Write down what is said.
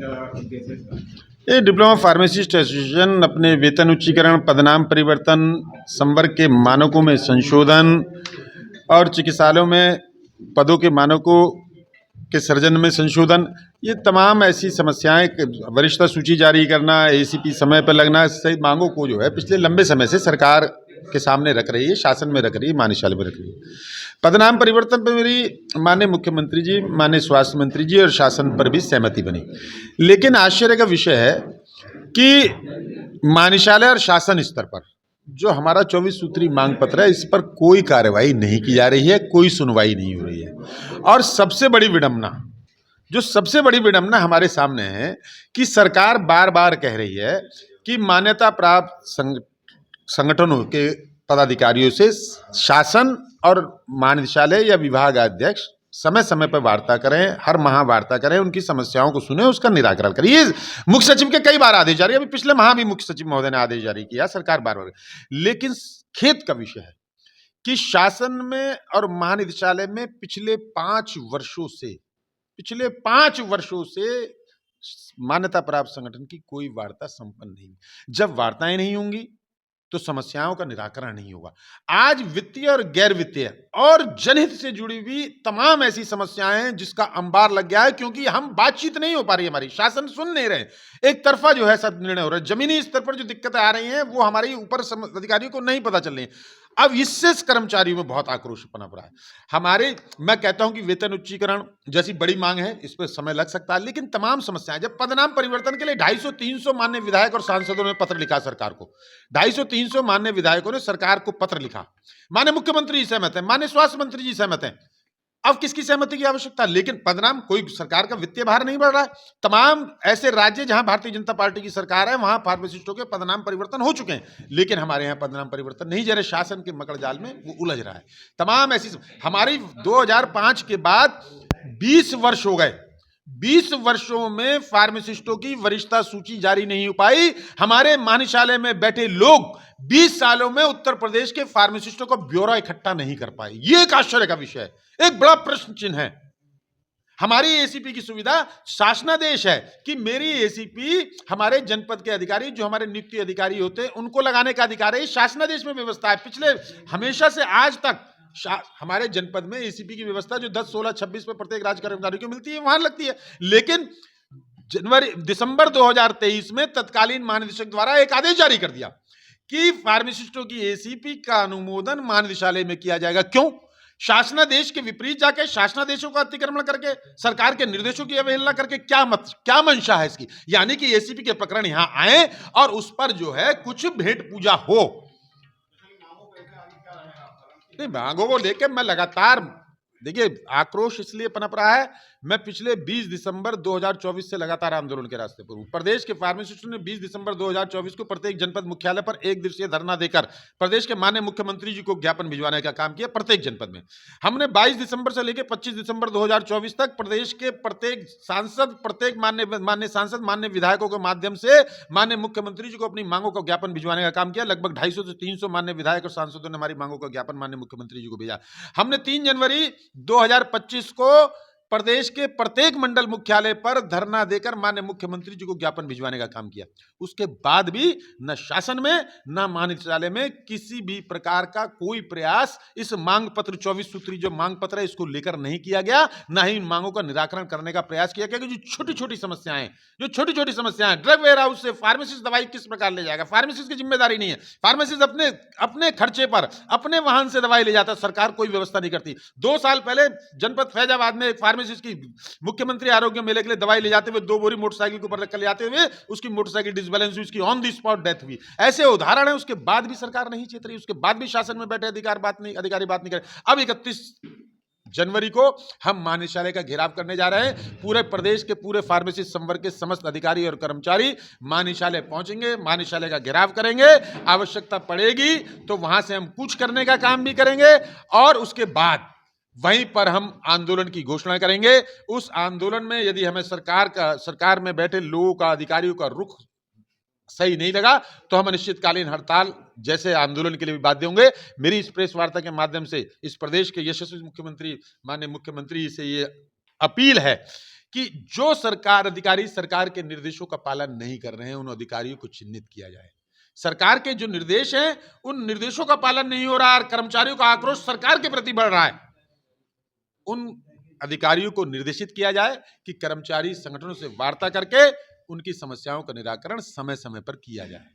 क्या उद्देश्य है इसका? ये डिप्लोमा फार्मासिस्ट एसोसिएशन अपने वेतन उच्चीकरण, पदनाम परिवर्तन, संवर्ग के मानकों में संशोधन और चिकित्सालयों में पदों के मानकों के सृजन में संशोधन, ये तमाम ऐसी समस्याएं, वरिष्ठता सूची जारी करना, एसीपी समय पर लगना, सही मांगों को जो है पिछले लंबे समय से सरकार के सामने रख रही है, शासन में रख रही है, मान्यशाला में रख रही है। पदनाम परिवर्तन पर मेरी माननीय मुख्यमंत्री जी, माननीय स्वास्थ्य मंत्री जी और शासन पर भी सहमति बनी। लेकिन आश्चर्य का विषय है कि मान्यशाला और शासन स्तर पर जो हमारा 24 सूत्री मांग पत्र है, इस पर कोई कार्रवाई नहीं की जा रही है, कोई सुनवाई नहीं हो रही है। और सबसे बड़ी विडंबना हमारे सामने है कि सरकार बार बार कह रही है कि मान्यता प्राप्त संगठनों के पदाधिकारियों से शासन और महानिदेशालय या विभागाध्यक्ष समय समय पर वार्ता करें, हर माह वार्ता करें, उनकी समस्याओं को सुने, उसका निराकरण करें। ये मुख्य सचिव के कई बार आदेश जारी, अभी पिछले माह भी मुख्य सचिव महोदय ने आदेश जारी किया, सरकार बार बार। लेकिन खेद का विषय है कि शासन में और महानिदेशालय में पिछले 5 वर्षों से मान्यता प्राप्त संगठन की कोई वार्ता संपन्न नहीं। जब वार्ताएं नहीं होंगी तो समस्याओं का निराकरण नहीं होगा। आज वित्तीय और गैर वित्तीय और जनहित से जुड़ी हुई तमाम ऐसी समस्याएं हैं जिसका अंबार लग गया है, क्योंकि हम बातचीत नहीं हो पा रही, हमारी शासन सुन नहीं रहे, एक तरफा जो है सब निर्णय हो रहा है। जमीनी स्तर पर जो दिक्कतें आ रही हैं वो हमारी ऊपर अधिकारियों को नहीं पता चल रही है। अब इससे कर्मचारियों में बहुत आक्रोश पनप रहा है। मैं कहता हूं कि वेतन उच्चीकरण जैसी बड़ी मांग है, इस पर समय लग सकता है, लेकिन तमाम समस्याएं, जब पदनाम परिवर्तन के लिए 250-300 माननीय विधायक और सांसदों ने पत्र लिखा सरकार को, 250-300 माननीय विधायकों ने सरकार को पत्र लिखा, माननीय मुख्यमंत्री जी सहमत है, माननीय स्वास्थ्य मंत्री जी सहमत हैं, अब किसकी सहमति की आवश्यकता? लेकिन पदनाम, कोई सरकार का वित्तीय भार नहीं बढ़ रहा है। तमाम ऐसे राज्य जहां भारतीय जनता पार्टी की सरकार है वहां फार्मासिस्टों के पदनाम परिवर्तन हो चुके हैं, लेकिन हमारे यहां पदनाम परिवर्तन नहीं, जरा शासन के मकड़ जाल में वो उलझ रहा है। तमाम ऐसी हमारी 2005 के बाद 20 वर्ष हो गए, 20 वर्षों में फार्मासिस्टों की वरिष्ठता सूची जारी नहीं हो पाई। हमारे महानिदेशालय में बैठे लोग 20 सालों में उत्तर प्रदेश के फार्मासिस्टों का ब्यौरा इकट्ठा नहीं कर पाए। यह एक आश्चर्य का विषय है, एक बड़ा प्रश्न चिन्ह है। हमारी एसीपी की सुविधा शासनादेश है कि मेरी एसीपी हमारे जनपद के अधिकारी, जो हमारे नियुक्ति अधिकारी होते हैं, उनको लगाने का अधिकार है। शासनादेश में व्यवस्था है, पिछले हमेशा से आज तक हमारे जनपद में एसीपी की व्यवस्था जो 10, 16, 26 पे प्रत्येक राज्य कर्मचारी को मिलती है, वहां लगती है। लेकिन दिसंबर 2023 में तत्कालीन महानिदेशक द्वारा एक आदेश जारी कर दिया कि फार्मासिस्टों की एसीपी का अनुमोदन महानिदेशालय में किया जाएगा। क्यों? शासनादेश के विपरीत जाके, शासनादेशों का अतिक्रमण करके, सरकार के निर्देशों की अवहेलना करके क्या मंशा है इसकी? यानी कि एसीपी के प्रकरण यहां आए और उस पर जो है कुछ भेंट पूजा हो। नहीं, मांगों को लेकर मैं लगातार, देखिए, आक्रोश इसलिए पनप रहा है, मैं पिछले 20 दिसंबर 2024 से लगातार आंदोलन के रास्ते पर हूं। प्रदेश के फार्मासिस्टों ने 20 दिसंबर 2024 को प्रत्येक जनपद मुख्यालय पर 1 दिवसीय धरना देकर प्रदेश के माननीय मुख्यमंत्री जी को ज्ञापन भिजवाने का काम किया। प्रत्येक जनपद में हमने 22 दिसंबर से लेकर 25 दिसंबर 2024 तक प्रदेश के प्रत्येक सांसद, प्रत्येक माननीय सांसद, माननीय विधायकों के माध्यम से माननीय मुख्यमंत्री जी को अपनी मांगों का ज्ञापन भिजवाने का काम किया। लगभग 250 से 300 माननीय विधायक और सांसदों ने हमारी मांगों का ज्ञापन माननीय मुख्यमंत्री जी को भेजा। हमने 3 जनवरी 2025 को प्रदेश के प्रत्येक मंडल मुख्यालय पर धरना देकर माननीय मुख्यमंत्री जी को ज्ञापन भिजवाने का काम किया। उसके बाद भी न शासन में न महानिदेशालय में किसी भी प्रकार का कोई प्रयास इस मांग पत्र 24 सूत्री जो मांग पत्र है इसको लेकर नहीं किया गया, न ही इन मांगों का निराकरण करने का प्रयास किया गया। जो छोटी छोटी समस्याएं, ड्रग वेयर हाउस से फार्मासिस्ट दवाई किस प्रकार ले जाएगा? फार्मासिस्ट की जिम्मेदारी नहीं है, फार्मासिस्ट अपने खर्चे पर, अपने वाहन से दवाई ले जाता, सरकार कोई व्यवस्था नहीं करती। 2 साल पहले जनपद फैजाबाद में फार्मासिस्ट की मुख्यमंत्री आरोग्य मेले के लिए दवाई ले जाते हुए 2 बोरी मोटरसाइकिल के ऊपर रखकर ले जाते हुए उसकी मोटरसाइकिल डिसबैलेंस हुई, उसकी ऑन द स्पॉट डेथ हुई। ऐसे उदाहरण है। उसके बाद भी सरकार नहीं चेत रही, उसके बाद भी शासन में बैठे अधिकारी बात नहीं करे। अब 31 जनवरी को हम महानिदेशालय का घेराव करने जा रहे हैं। पूरे प्रदेश के पूरे फार्मेसी संवर्ग के समस्त अधिकारी और कर्मचारी महानिदेशालय पहुंचेंगे, महानिदेशालय का घेराव करेंगे। आवश्यकता पड़ेगी तो वहां से हम कुछ करने का काम भी करेंगे और उसके बाद वहीं पर हम आंदोलन की घोषणा करेंगे। उस आंदोलन में यदि हमें सरकार में बैठे लोगों का, अधिकारियों का रुख सही नहीं लगा तो हम अनिश्चितकालीन हड़ताल जैसे आंदोलन के लिए भी बाध्य होंगे। मेरी इस प्रेस वार्ता के माध्यम से इस प्रदेश के यशस्वी मुख्यमंत्री, माननीय मुख्यमंत्री से ये अपील है कि जो सरकार अधिकारी सरकार के निर्देशों का पालन नहीं कर रहे हैं, उन अधिकारियों को चिन्हित किया जाए। सरकार के जो निर्देश हैं, उन निर्देशों का पालन नहीं हो रहा है और कर्मचारियों का आक्रोश सरकार के प्रति बढ़ रहा है। उन अधिकारियों को निर्देशित किया जाए कि कर्मचारी संगठनों से वार्ता करके उनकी समस्याओं का निराकरण समय समय पर किया जाए।